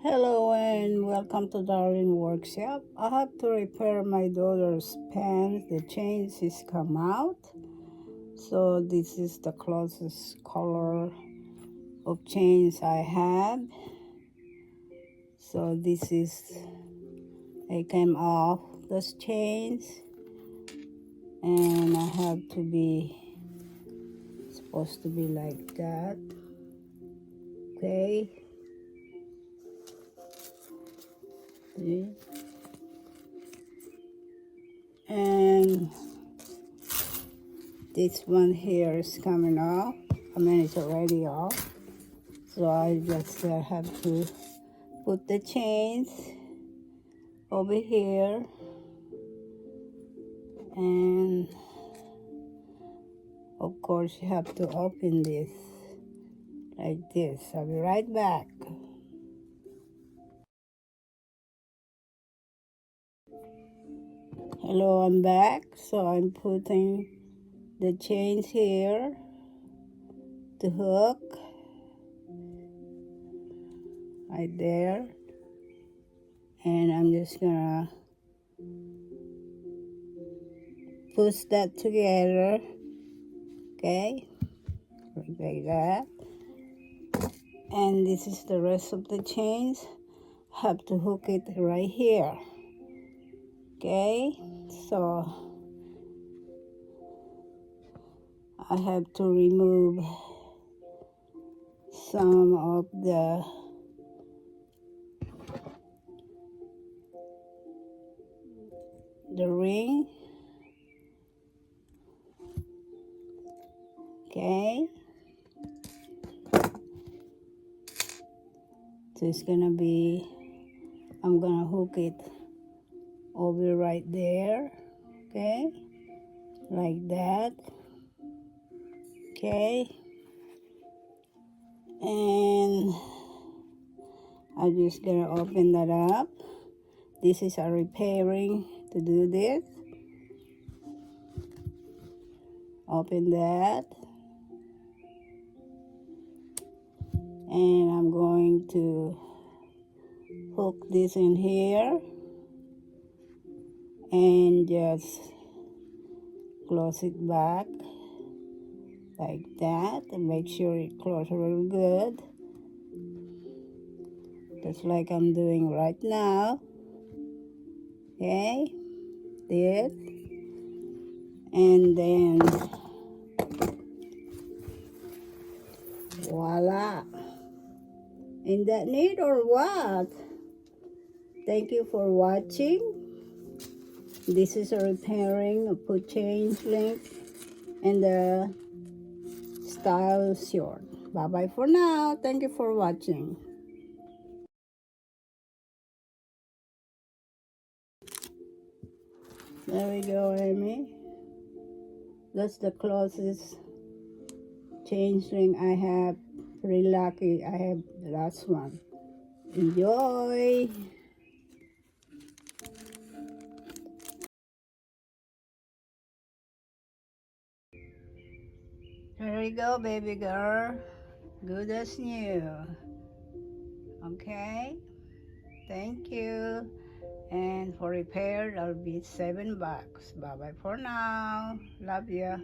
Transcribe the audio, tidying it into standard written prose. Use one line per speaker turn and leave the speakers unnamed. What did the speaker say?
Hello and welcome to Darling Workshop. I have to repair my daughter's pants. The chains is come out. So this is the closest color of chains I have. So this is, they came off those chains. And I have to be, supposed to be like that. Okay. See? And this one here is coming off. I mean, it's already off. So I just have to put the chains over here. And of course you have to open this like this. I'll be right back. Hello, I'm back. So I'm putting the chains here, the hook right there, and I'm just gonna push that together, okay, like that. And this is the rest of the chains. Have to hook it right here, okay. So I have to remove some of the ring, okay. So it's gonna be, I'm gonna hook it over right there, okay, like that, okay. And I'm just gonna open that up. This is a repairing to do this. Open that. And I'm going to hook this in here and just close it back like that, and make sure it closes real good, just like I'm doing right now, okay. This, and then voila. Ain't that neat or what? Thank you for watching. This is a repairing. I put change link and the style short. Bye bye for now. Thank you for watching. There we go, Amy. That's the closest change ring I have. Pretty lucky I have the last one. Enjoy. There we go, baby girl. Good as new. Okay. Thank you. And for repair, that'll be $7. Bye bye for now. Love you.